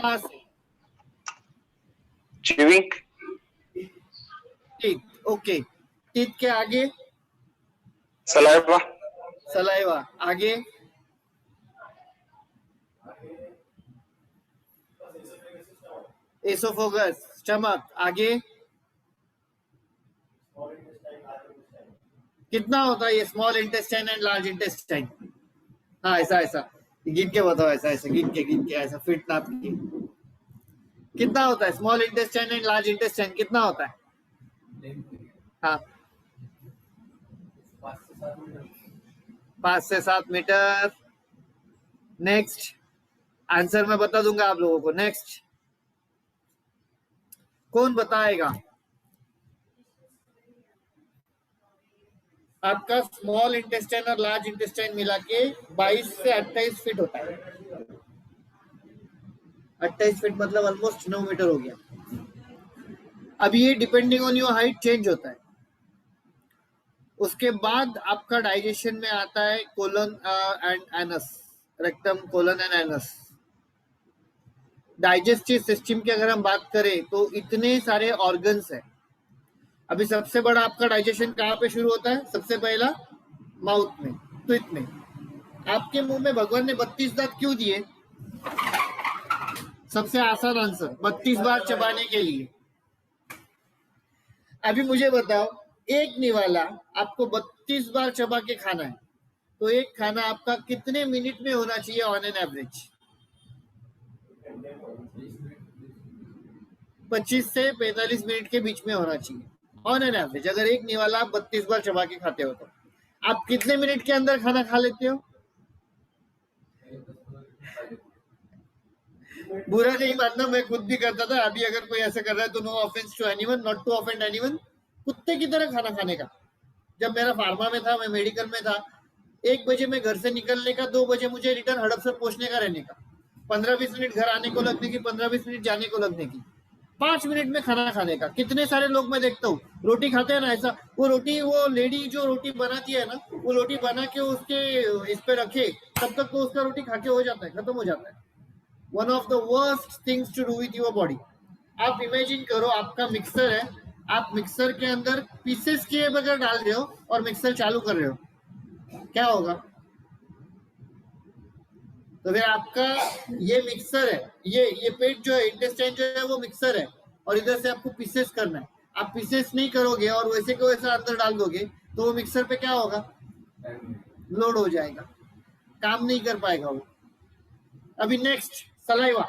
कहाँ से? Chewing. Teeth, okay. Teeth के आगे? Saliva. सलाइवा। आगे? एसोफोगस, स्टमक। आगे? कितना होता है ये small intestine and large intestine? हाँ, ऐसा ऐसा गिन के बताओ, ऐसा ऐसा गिन के ऐसा फिट नाप के। कितना होता है small intestine and large intestine? कितना होता है? हाँ, 5 से 7 मीटर। नेक्स्ट। आंसर मैं बता दूंगा आप लोगों को। नेक्स्ट कौन बताएगा? आपका स्मॉल इंटेस्टाइन और लार्ज इंटेस्टाइन मिला के 22 से 28 फीट होता है। 28 फीट मतलब ऑलमोस्ट 9 मीटर हो गया। अब ये depending on your height change होता है। उसके बाद आपका डाइजेशन में आता है colon and anus, rectum, colon and anus. Digestive system की अगर हम बात करें तो इतने सारे ऑर्गन्स हैं। अभी सबसे बड़ा आपका डाइजेशन कहाँ पे शुरू होता है? सबसे पहला माउथ में, टीथ में। आपके मुंह में भगवान ने 32 दांत क्यों दिए? सबसे आसान आंसर, 32 बार चबाने के लिए। अभी मुझे बताओ, एक निवाला आपको 32 बार चबा के खाना है, तो एक खाना आपका कितने मिनट में होना चाहिए ऑन एन एवरेज? 25 से 45 मिनट के बीच में होना चाहिए ऑन एन एवरेज। अगर एक निवाला आप 32 बार चबा के खाते हो तो आप कितने मिनट के अंदर खाना खा लेते हो? बुरा नहीं मानना, मैं खुद भी करता था। अभी अगर कोई ऐसा कर रहा है तो no offence to anyone, not to offend anyone. कुत्ते की तरह खाना खाने का। जब मेरा फार्मा में था, मैं मेडिकल में था, 1 बजे मैं घर से निकलने का, 2 बजे मुझे रिटर्न हड़प से पहुंचने का रहने का, 15-20 मिनट घर आने को लगने की, 15-20 मिनट जाने को लगने की, 5 मिनट में खाना खाने का। कितने सारे लोग मैं देखता हूँ रोटी खाते हैं ना, ऐसा वो रोटी, वो लेडी जो रोटी बनाती है ना, वो रोटी बना के उसके इस पे रखे, तब तक तो उसका रोटी खा के हो जाता है, खत्म हो जाता है। One of the worst things to do with your body. आप इमेजिन करो, आपका मिक्सर है, आप मिक्सर के अंदर पीसेस किए बगैर डाल रहे हो और मिक्सर चालू कर रहे हो, क्या होगा? तो फिर आपका ये मिक्सर है, ये पेट जो है, इंटेस्टाइन जो है, वो मिक्सर है, और इधर से आपको पीसेस करना है। आप पीसेस नहीं करोगे और वैसे को वैसा अंदर डाल दोगे तो वो मिक्सर पे क्या होगा? लोड हो जाएगा, काम नहीं कर पाएगा वो। अभी नेक्स्ट, सलाइवा।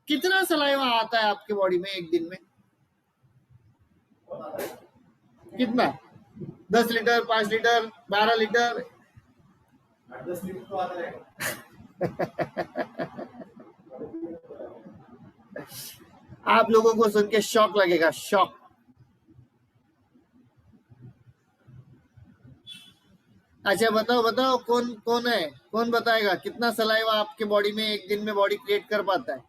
कितना सलाइवा आता है आपके बॉडी में एक दिन में? कितना? 10 लीटर, 5 लीटर, 12 लीटर? 10 लीटर तो आता है। आप लोगों को सुन के शॉक लगेगा, शॉक। अच्छा बताओ बताओ, कौन कौन है, कौन बताएगा कितना सलाइवा आपके बॉडी में एक दिन में बॉडी क्रिएट कर पाता है?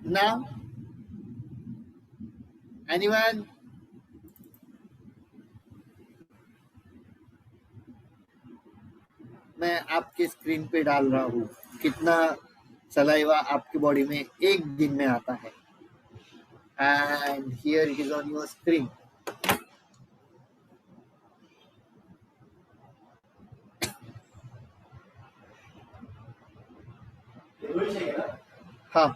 ना? एनीवन? मैं आपके स्क्रीन पे डाल रहा हूँ कितना सलाइवा आपकी बॉडी में एक दिन में आता है, and here it is on your screen. हाँ,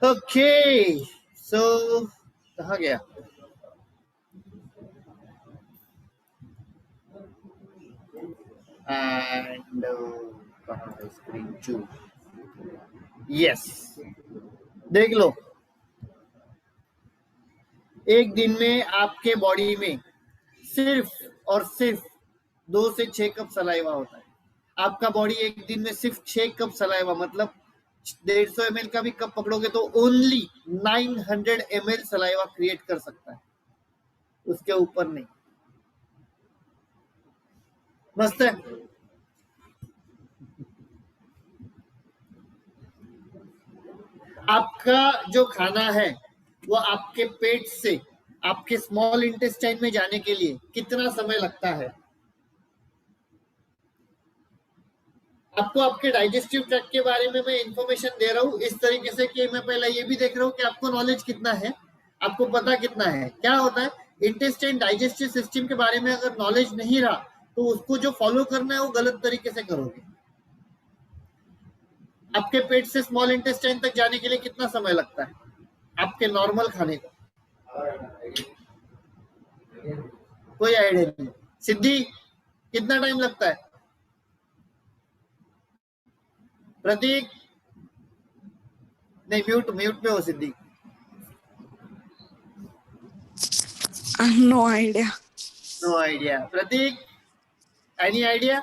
ओके। सो कहाँ गया? एंड कहाँ है स्क्रीन टू? यस, देख लो, एक दिन में आपके बॉडी में सिर्फ और सिर्फ 2 से 6 कप सलाइवा होता है। आपका बॉडी एक दिन में सिर्फ 6 कप सलाइवा, मतलब 150 ml का भी कप पकड़ोगे तो ओनली 900 ml सलाइवा क्रिएट कर सकता है, उसके ऊपर नहीं। मस्त है। आपका जो खाना है वो आपके पेट से आपके स्मॉल इंटेस्टाइन में जाने के लिए कितना समय लगता है? आपको आपके डाइजेस्टिव ट्रैक्ट के बारे में मैं इंफॉर्मेशन दे रहा हूँ इस तरीके से कि मैं पहले ये भी देख रहा हूँ कि आपको नॉलेज कितना है, आपको पता कितना है। क्या होता है, इंटेस्टाइन डाइजेस्टिव सिस्टम के बारे में अगर नॉलेज नहीं रहा तो उसको जो फॉलो करना है वो गलत तरीके से करोगे। आपके पेट से स्मॉल इंटेस्टाइन तक जाने के लिए कितना समय लगता है आपके नॉर्मल खाने का? कोई आइडिया नहीं। सिद्धि, कितना टाइम लगता है? प्रतीक, नहीं, म्यूट म्यूट पे हो Siddhi. No idea. No idea. Prateek, any idea?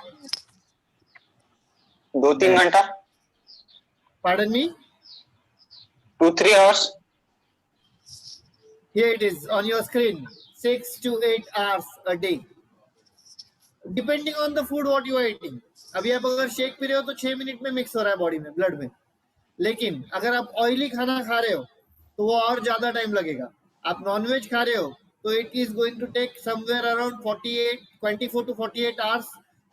2-3 घंटा। Pardon me? 2-3 hours. Here it is on your screen. 6 to 8 hours a day. Depending on the food what you are eating. अभी आप अगर शेक पी रहे हो तो 6 minute में मिक्स हो रहा है बॉडी में, ब्लड में। लेकिन अगर आप ऑयली खाना खा रहे हो तो वो और ज्यादा टाइम लगेगा। आप नॉनवेज खा रहे हो तो it is going to take somewhere around 24 to 48 hours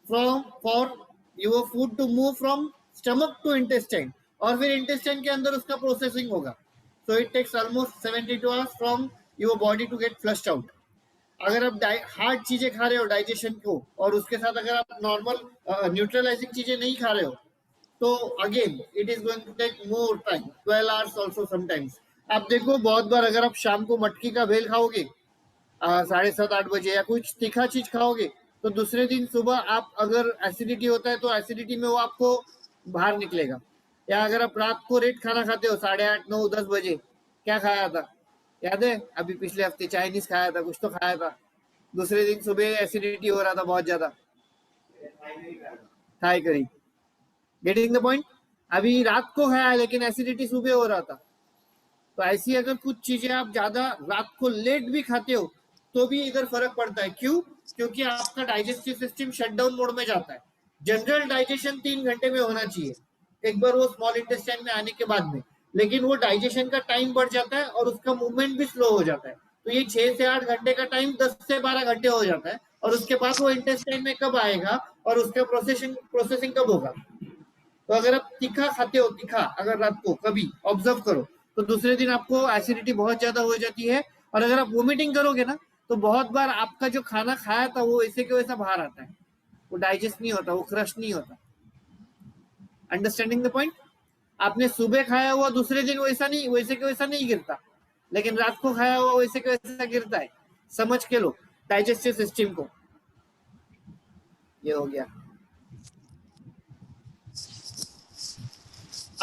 from for your food to move from stomach to intestine, और फिर इंटेस्टाइन के अंदर उसका प्रोसेसिंग होगा। So it takes almost 72 hours from your body to get flushed out. अगर आप hard चीजें खा रहे हो डाइजेशन को, और उसके साथ अगर आप नॉर्मल न्यूट्रलाइजिंग चीजें नहीं खा रहे हो तो again it is going to take more time, 12 hours also sometimes. आप देखो बहुत बार अगर आप शाम को मटकी का भेल खाओगे 7:30-8 बजे, या कुछ तीखा चीज खाओगे, तो दूसरे दिन सुबह आप अगर एसिडिटी होता है तो एसिडिटी में वो आपको बाहर निकलेगा। या अगर आप रात को लेट खाना खाते हो 8:30, 9, 10 बजे, क्या खाया था याद है? अभी पिछले हफ्ते चाइनीज खाया था, कुछ तो खाया था, दूसरे दिन सुबह एसिडिटी हो रहा था बहुत ज्यादा, Thai curry. Getting the point? अभी रात को खाया लेकिन एसिडिटी सुबह हो रहा था। तो ऐसी अगर कुछ चीजें आप ज्यादा रात को लेट भी खाते हो तो भी इधर फर्क पड़ता है। क्यों? क्योंकि आपका डाइजेस्टिव सिस्टम शटडाउन मोड में जाता है। जनरल डाइजेशन 3 घंटे में होना चाहिए एक बार वो स्मॉल इंटेस्टाइन में आने के बाद में, लेकिन वो डाइजेशन का टाइम बढ़ जाता है और उसका मूवमेंट भी स्लो हो जाता है। तो ये 6 से 8 घंटे का टाइम 10 से 12 घंटे हो जाता है, और उसके बाद वो इंटेस्टाइन में कब आएगा और उसका प्रोसेसिंग कब होगा। तो अगर आप तीखा खाते हो, तीखा अगर रात को कभी ऑब्जर्व करो तो दूसरे दिन आपको एसिडिटी बहुत ज्यादा हो जाती है, और अगर आप वोमिटिंग करोगे ना तो बहुत बार आपका जो खाना खाया था वो ऐसे के वैसा बाहर आता है, वो डाइजेस्ट नहीं होता, वो क्रश नहीं होता। Understanding the point? आपने सुबह खाया हुआ दूसरे दिन वैसे के वैसा नहीं गिरता, लेकिन रात को खाया हुआ वैसे के वैसा गिरता है। समझ के लो डाइजेस्टिव सिस्टम को। ये हो गया।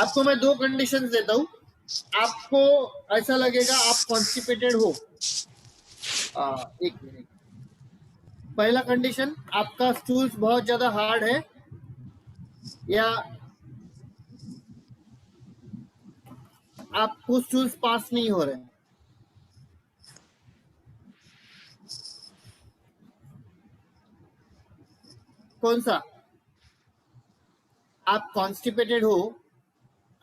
आपको मैं 2 कंडीशंस देता हूँ। आपको ऐसा लगेगा आप कॉन्स्टिपेटेड हो। एक मिनट। पहला कंडीशन, आपका स्टूल्स बहुत ज्यादा हार्ड है या आपको स्टूल्स पास नहीं हो रहे। कौन सा? आप कॉन्स्टिपेटेड हो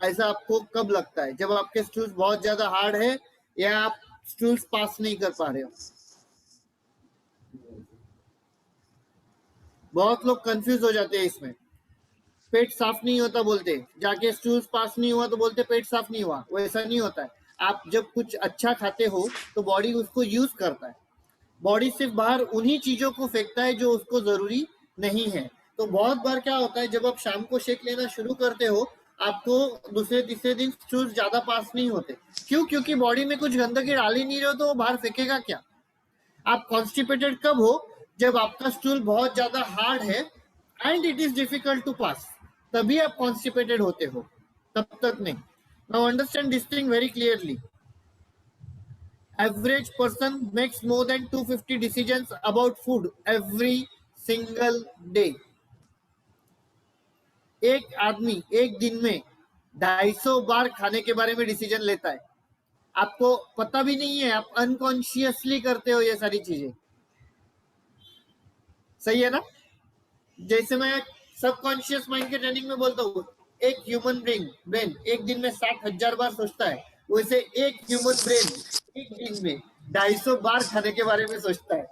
ऐसा आपको कब लगता है? जब आपके स्टूल्स बहुत ज्यादा हार्ड है या आप स्टूल्स पास नहीं कर पा रहे हो? बहुत लोग कंफ्यूज हो जाते हैं इसमें। पेट साफ नहीं होता बोलते, जाके स्टूल्स पास नहीं हुआ तो बोलते पेट साफ नहीं हुआ। वो ऐसा नहीं होता है। आप जब कुछ अच्छा खाते हो तो बॉडी उसको यूज करता है। बॉडी सिर्फ बाहर उन्हीं चीजों को फेंकता है जो उसको जरूरी नहीं है। तो बहुत बार क्या होता है, जब आप शाम को शेक लेना शुरू करते हो आपको दूसरे तीसरे दिन स्टूल्स ज्यादा पास नहीं होते। क्यों? क्योंकि बॉडी में कुछ गंदगी डाल ही नहीं रहे हो तो वो बाहर फेंकेगा क्या। आप कॉन्स्टिपेटेड कब हो? जब आपका स्टूल बहुत ज्यादा हार्ड है and it is difficult to pass, तभी आप कॉन्स्टिपेटेड होते हो, तब तक नहीं। Now understand this thing very clearly. Average person makes more than 250 decisions about food every single day. एक आदमी एक दिन में 250 बार खाने के बारे में डिसीजन लेता है। आपको पता भी नहीं है, आप अनकॉन्शियसली करते हो ये सारी चीजें। सही है ना? जैसे मैं सबकॉन्शियस माइंड के ट्रेनिंग में बोलता हूँ, एक ह्यूमन ब्रेन एक दिन में 60,000 बार सोचता है, वैसे एक ह्यूमन ब्रेन एक दिन में 250 बार खाने के बारे में सोचता है।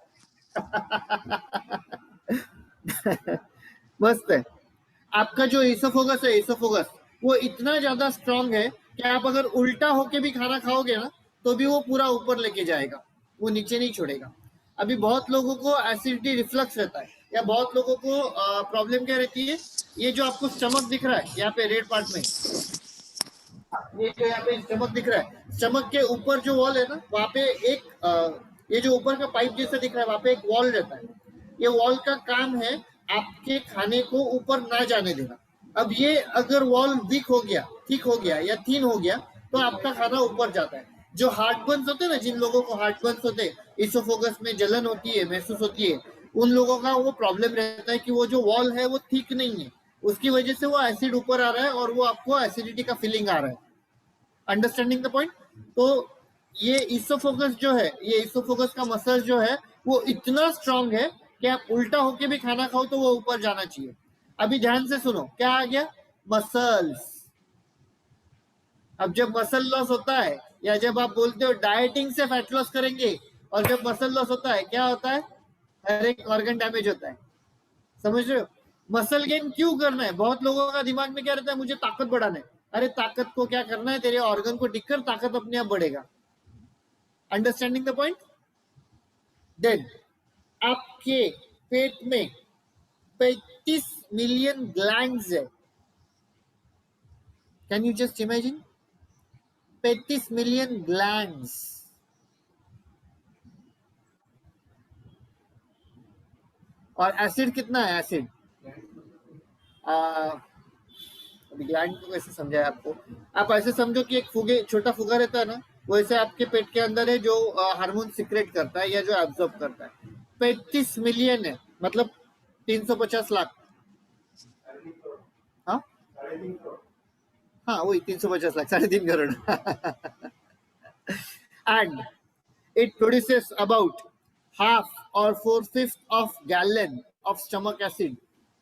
मस्त है। आपका जो इसोफोगस है, इसोफोगस वो इतना ज्यादा स्ट्रांग है कि आप अगर उल्टा होके भी खाना खाओगे ना तो भी वो पूरा ऊपर लेके जाएगा, वो नीचे नहीं छोड़ेगा। अभी बहुत लोगों को एसिडिटी रिफ्लक्स रहता है, या बहुत लोगों को प्रॉब्लम क्या रहती है, ये जो आपको स्टमक दिख रहा है यहाँ पे रेड पार्ट में, ये जो यहाँ पे स्टमक दिख रहा है, स्टमक के ऊपर जो वॉल है ना वहाँ पे एक ये जो ऊपर का पाइप जैसा दिख रहा है वहाँ पे एक वॉल रहता है। ये वॉल का काम है आपके खाने को ऊपर ना जाने देना। अब ये अगर वॉल वीक हो गया, ठीक हो गया या थीन हो गया तो आपका खाना ऊपर जाता है। जो हार्ट बर्न्स होते हैं ना, जिन लोगों को हार्ट बर्न्स होते हैं, इसोफोगस में जलन होती है, महसूस होती है, उन लोगों का वो प्रॉब्लम रहता है कि वो जो वॉल है वो ठीक नहीं है, उसकी वजह से वो एसिड ऊपर आ रहा है और वो आपको एसिडिटी का फीलिंग आ रहा है। Understanding the point? तो ये इसोफोगस जो है, ये इसोफोगस का मसल जो है वो इतना स्ट्रांग है कि आप उल्टा होके भी खाना खाओ तो वो ऊपर जाना चाहिए। अभी ध्यान से सुनो, क्या आ गया? मसल्स। अब जब मसल लॉस होता है, या जब आप बोलते हो डाइटिंग से फैट लॉस करेंगे, और जब मसल लॉस होता है क्या होता है? हर एक ऑर्गन डैमेज होता है। समझ रहे हो? मसल गेन क्यों करना है? बहुत लोगों का दिमाग में क्या रहता है, मुझे ताकत बढ़ाना है। अरे ताकत को क्या करना है, तेरे ऑर्गन को दिखकर ताकत अपने आप बढ़ेगा। Understanding the point? देन आपके पेट में 35 मिलियन ग्लैंड्स है। Can you just imagine? 35 million glands. और एसिड कितना है? एसिड अभी ग्लैंड को कैसे समझाए आपको? आप ऐसे समझो कि एक फुगे, छोटा फुगा रहता है ना, वैसे आपके पेट के अंदर है जो हार्मोन सिक्रेट करता है या जो एब्जॉर्ब करता है। 35 मिलियन है, मतलब 350 लाख। हाँ हाँ, वही 350 lakh, 3.5 crore. And it produces about half or 4/5 of gallon of stomach acid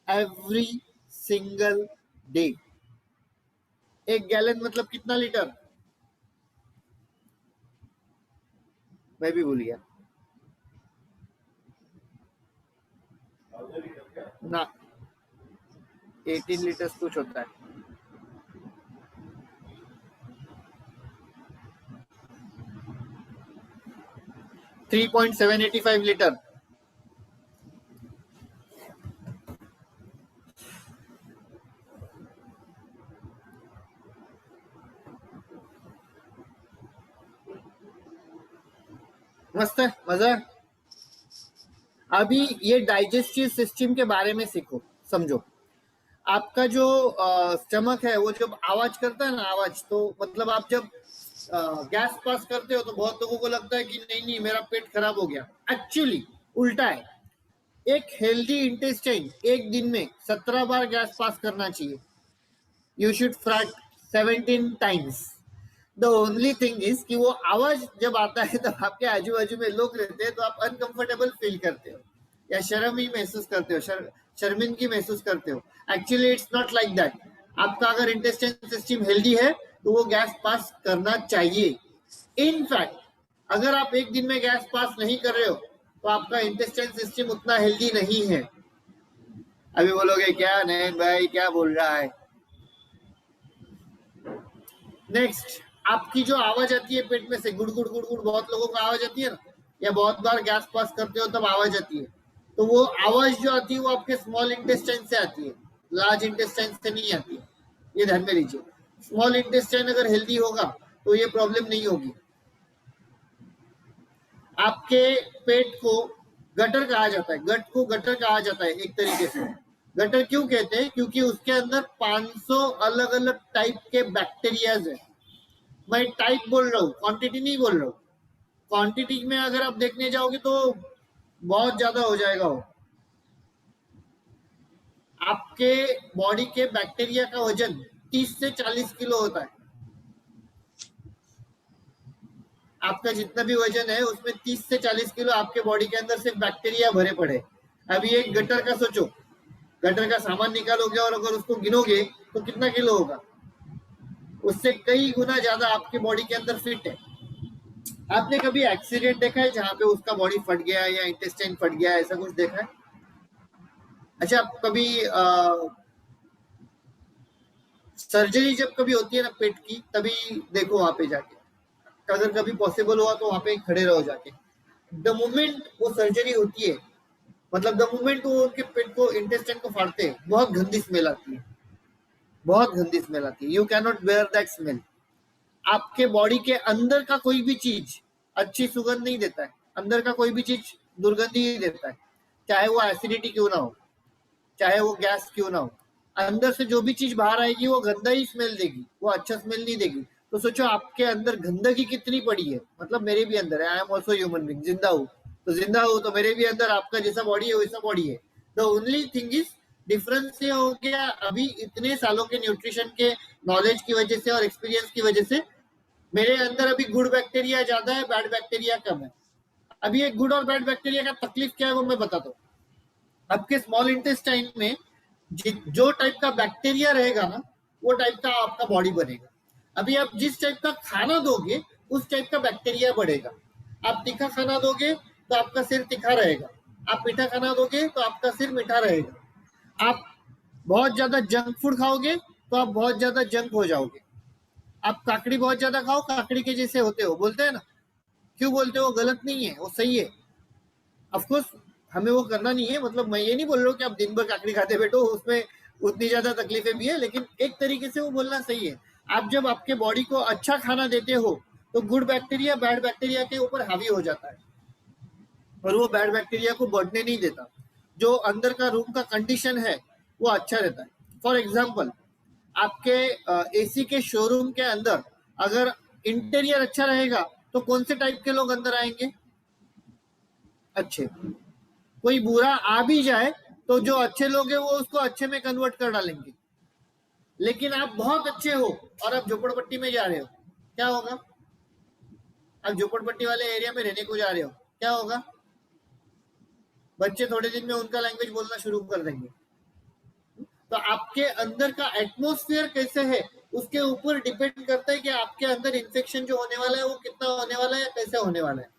every single day. एक गैलन मतलब कितना लीटर? मैं भी भूल गया ना, 18 लीटर्स कुछ होता है। Three 3.785 litre. मस्त है, मजा है। अभी ये डाइजेस्टिव सिस्टम के बारे में सीखो, समझो। आपका जो स्टमक है वो जब आवाज करता है ना, आवाज, तो मतलब आप जब गैस पास करते हो तो बहुत लोगों को लगता है कि नहीं नहीं मेरा पेट खराब हो गया। एक्चुअली उल्टा है। एक हेल्दी इंटेस्टाइन एक दिन में 17 बार गैस पास करना चाहिए। You should fruit 17 times. The only thing is कि वो आवाज जब आता है तब आपके आजू बाजू में लोग रहते हैं तो आप अनकंफर्टेबल फील करते हो या शर्म ही महसूस करते हो, शर्मिंदगी महसूस करते हो। Actually it's not like that. आपका अगर इंटेस्टाइन सिस्टम हेल्दी है तो वो गैस पास करना चाहिए। इनफैक्ट अगर आप एक दिन में गैस पास नहीं कर रहे हो तो आपका इंटेस्टाइन सिस्टम उतना हेल्दी नहीं है। अभी बोलोगे क्या नयन भाई क्या बोल रहा है? नेक्स्ट, आपकी जो आवाज आती है पेट में से, गुड़ गुड़ गुड़ गुड़, बहुत लोगों को आवाज आती है ना, या बहुत बार गैस पास करते हो तब आवाज आती है, तो वो आवाज जो आती है वो आपके स्मॉल इंटेस्टाइन से आती है, लार्ज इंटेस्टाइन से नहीं आती है। ये ध्यान में लीजिए। स्मॉल इंटेस्टाइन अगर हेल्दी होगा तो ये प्रॉब्लम नहीं होगी। आपके पेट को गटर कहा जाता है, गट को गटर कहा जाता है एक तरीके से। गटर क्यों कहते हैं? क्योंकि उसके अंदर 500 अलग अलग टाइप के बैक्टीरियाज है। मैं टाइप बोल रहा हूँ, क्वांटिटी नहीं बोल रहा हूँ। क्वांटिटी में अगर आप देखने जाओगे तो बहुत ज्यादा हो जाएगा वो। आपके बॉडी के बैक्टीरिया का वजन 30 से 40 किलो होता है। आपका जितना भी वजन है उसमें 30 से 40 किलो आपके बॉडी के अंदर सिर्फ बैक्टीरिया भरे पड़े। अभी एक गटर का सोचो, गटर का सामान निकालोगे और अगर उसको गिनोगे तो कितना किलो होगा? उससे कई गुना ज्यादा आपके बॉडी के अंदर फिट है। आपने कभी एक्सीडेंट देखा है जहाँ पे उसका बॉडी फट गया या इंटेस्टाइन फट गया, ऐसा कुछ देखा है? अच्छा, आप कभी सर्जरी जब कभी होती है ना पेट की, तभी देखो वहां पे जाके, अगर कभी पॉसिबल हुआ तो वहां पे खड़े रहो जाके। द मोमेंट वो सर्जरी होती है, मतलब द मोमेंट वो उनके पेट को इंटेस्टाइन को फाड़ते हैं, बहुत गंदी स्मेल आती है, बहुत गंदी स्मेल आती है। You can not bear that smell. आपके बॉडी के अंदर का कोई भी चीज अच्छी सुगंध नहीं देता है, अंदर का कोई भी चीज दुर्गंधी ही देता है, चाहे वो एसिडिटी क्यों ना हो, चाहे वो गैस क्यों ना हो। अंदर से जो भी चीज बाहर आएगी वो गंदा ही स्मेल देगी, वो अच्छा स्मेल नहीं देगी। तो सोचो आपके अंदर गंदगी कितनी पड़ी है, मतलब मेरे भी अंदर है, I am also human being, जिंदा हूँ तो जिंदा हूँ, तो मेरे भी अंदर आपका जैसा बॉडी है वैसा बॉडी है। The only thing is, difference ये हो गया अभी इतने सालों के न्यूट्रिशन के नॉलेज की वजह से और एक्सपीरियंस की वजह से, मेरे अंदर अभी गुड बैक्टीरिया ज्यादा है, बैड बैक्टीरिया कम है। अभी एक गुड और बैड बैक्टीरिया का तकलीफ क्या है वो मैं बताता हूँ। आपके स्मॉल इंटेस्टाइन में जो टाइप का बैक्टीरिया रहेगा ना, वो टाइप का आपका बॉडी बनेगा। अभी आप जिस टाइप का खाना दोगे उस टाइप का बैक्टीरिया बढ़ेगा। आप तीखा खाना दोगे तो आपका सिर तीखा रहेगा, आप मीठा खाना दोगे तो आपका सिर मीठा रहेगा। आप बहुत ज्यादा जंक फूड खाओगे तो आप बहुत ज्यादा जंक हो जाओगे। आप काकड़ी बहुत ज्यादा खाओ, काकड़ी के जैसे होते हो, बोलते हैं ना। क्यों बोलते हो? गलत नहीं है, वो सही है। ऑफकोर्स हमें वो करना नहीं है, मतलब मैं ये नहीं बोल रहा हूँ कि आप दिन भर काकड़ी खाते बैठो, उसमें उतनी ज्यादा तकलीफें भी है, लेकिन एक तरीके से वो बोलना सही है। आप जब आपके बॉडी को अच्छा खाना देते हो तो गुड बैक्टीरिया बैड बैक्टीरिया के ऊपर हावी हो जाता है और वो बैड बैक्टीरिया को बढ़ने नहीं देता। जो अंदर का रूम का कंडीशन है वो अच्छा रहता है। फॉर एग्जाम्पल, आपके एसी के शोरूम के अंदर अगर इंटीरियर अच्छा रहेगा तो कौन से टाइप के लोग अंदर आएंगे? अच्छे। कोई बुरा आ भी जाए तो जो अच्छे लोग हैं वो उसको अच्छे में कन्वर्ट कर डालेंगे। लेकिन आप बहुत अच्छे हो और आप झोपड़पट्टी में जा रहे हो, क्या होगा? आप झोपड़पट्टी वाले एरिया में रहने को जा रहे हो, क्या होगा? बच्चे थोड़े दिन में उनका लैंग्वेज बोलना शुरू कर देंगे। तो आपके अंदर का एटमोस्फियर कैसे है उसके ऊपर डिपेंड करता है कि आपके अंदर इन्फेक्शन जो होने वाला है वो कितना होने वाला है या कैसे होने वाला है।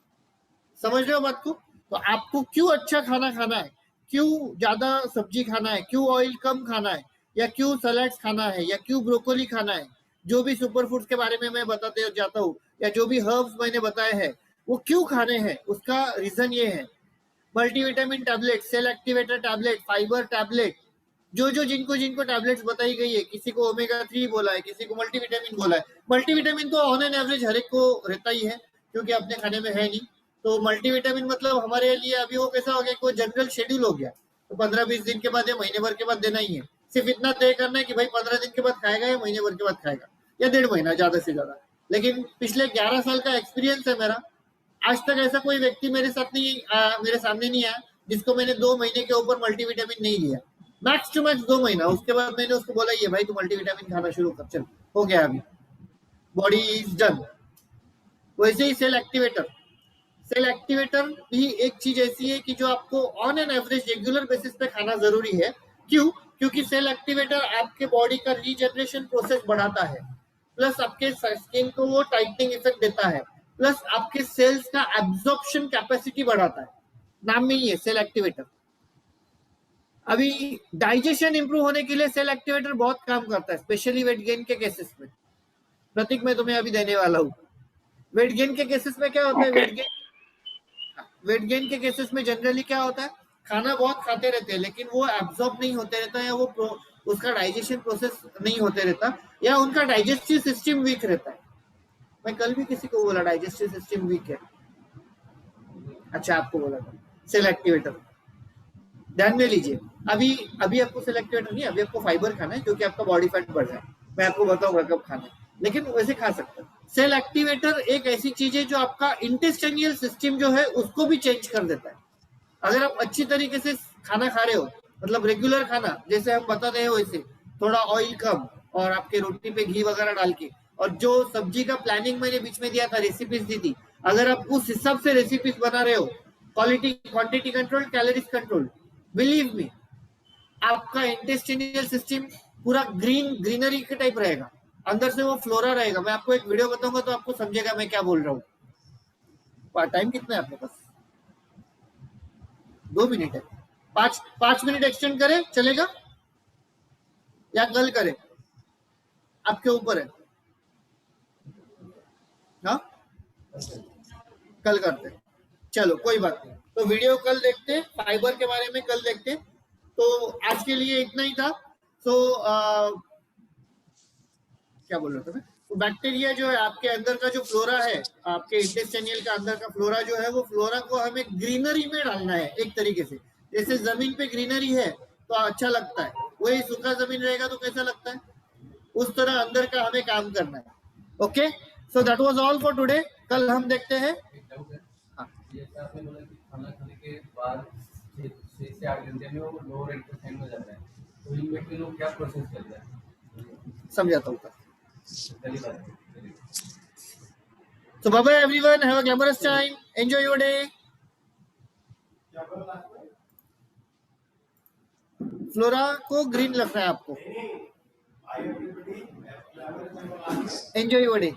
समझ रहे हो बात को? तो आपको क्यों अच्छा खाना खाना है, क्यों ज्यादा सब्जी खाना है, क्यों ऑयल कम खाना है, या क्यों सलाड्स खाना है, या क्यों ब्रोकोली खाना है, जो भी सुपर फूड्स के बारे में मैं बताते जाता हूँ, या जो भी हर्ब्स मैंने बताए हैं वो क्यों खाने हैं, उसका रीजन ये है। Multivitamin tablet, cell activator tablet, fibre tablet, जो जो जिनको जिनको टैबलेट्स बताई गई है, किसी को ओमेगा 3 बोला है, किसी को मल्टीविटामिन बोला है। मल्टीविटामिन तो ऑन एन एवरेज हर एक को रहता ही है क्योंकि अपने खाने में है नहीं। तो मल्टीविटामिन मतलब हमारे लिए अभी वो कैसा हो गया, कोई जनरल शेड्यूल हो गया, तो 15-20 दिन के बाद या महीने भर के बाद देना ही है। सिर्फ इतना तय करना है कि भाई 15 दिन के बाद खाएगा या महीने भर के बाद खाएगा या 1.5 महीना ज्यादा से ज्यादा। लेकिन पिछले 11 साल का एक्सपीरियंस है मेरा, आज तक ऐसा कोई व्यक्ति मेरे साथ नहीं मेरे सामने नहीं आया जिसको मैंने 2 महीने के ऊपर मल्टीविटामिन नहीं लिया। मैक्स टू मैक्स 2 महीना, उसके बाद मैंने उसको बोला ये भाई तू मल्टीविटामिन खाना शुरू कर, चल हो गया, अभी बॉडी इज डन। वैसे ही सेल एक्टिवेटर, सेल एक्टिवेटर भी एक चीज ऐसी है कि जो आपको on an average regular basis पे खाना जरूरी है। क्यों? क्योंकि सेल एक्टिवेटर आपके बॉडी का रीजनरेशन प्रोसेस बढ़ाता है, प्लस आपके स्किन को वो टाइटनिंग इफेक्ट देता है, प्लस आपके सेल्स का एब्जॉर्प्शन कैपेसिटी बढ़ाता है। नाम में ही है सेल एक्टिवेटर। अभी डाइजेशन इंप्रूव होने के लिए सेल एक्टिवेटर बहुत काम करता है, स्पेशली वेट गेन के केसेस में। प्रतीक मैं तुम्हें अभी देने वाला हूँ। वेट गेन के केसेस में क्या होता है? वेट गेन के केसेस में जनरली क्या होता है, खाना बहुत खाते रहते हैं लेकिन वो एब्जॉर्ब नहीं होते रहता, या वो उसका डाइजेशन प्रोसेस नहीं होते रहता, या उनका डाइजेस्टिव सिस्टम वीक रहता है। मैं कल भी किसी को बोला डाइजेस्टिव सिस्टम वीक है। अच्छा, आपको बोला था सेल एक्टिवेटर, ध्यान में लीजिए। अभी अभी आपको सेल एक्टिवेटर नहीं, अभी आपको फाइबर खाना है क्योंकि आपका बॉडी फैट बढ़ जाए, मैं आपको बताऊंगा कब खाना है, लेकिन वैसे खा सकते हैं। सेल एक्टिवेटर एक ऐसी चीज है जो आपका इंटेस्टाइनल सिस्टम जो है उसको भी चेंज कर देता है। अगर आप अच्छी तरीके से खाना खा रहे हो, मतलब रेगुलर खाना जैसे हम बताते हैं वैसे, थोड़ा ऑयल कम और आपके रोटी पे घी वगैरह डाल के, और जो सब्जी का प्लानिंग मैंने बीच में दिया था, रेसिपीज दी थी, अगर आप उस हिसाब से रेसिपीज बना रहे हो, quality quantity control, calories control, believe me आपका इंटेस्टाइनल सिस्टम पूरा ग्रीनरी के टाइप रहेगा, अंदर से वो फ्लोरा रहेगा। मैं आपको एक वीडियो बताऊंगा तो आपको समझेगा मैं क्या बोल रहा हूँ। टाइम कितना है आपके पास? 2 मिनट है। 5 मिनट एक्सटेंड करें चलेगा या कल करें, आपके ऊपर है। हाँ कल करते हैं, चलो कोई बात नहीं। तो वीडियो कल देखते, फाइबर के बारे में कल देखते। तो आज के लिए इतना ही था। तो क्या बोल रहा था मैं? तो बैक्टीरिया जो है आपके अंदर का जो फ्लोरा है, आपके इंटेस्टाइनल का अंदर का फ्लोरा जो है, वो फ्लोरा को हमें ग्रीनरी में डालना है एक तरीके से। जैसे जमीन पे ग्रीनरी है तो अच्छा लगता है, वही सूखा जमीन रहेगा तो कैसा लगता है, उस तरह अंदर का हमें काम करना है। Okay, so that was all for today. कल हम देखते हैं। हाँ, जैसे आपने बोला कि खाना खाने के बाद 6 से 8 घंटे में वो लोअर इंटेस्टाइन में जाता है, तो इन बिटवीन वो क्या प्रोसेस करता है? समझाता हूँ। चलिए बताइए। So bye bye everyone, have a glamorous time, enjoy your day. Flora को ग्रीन लगना है आपको। Enjoy your day.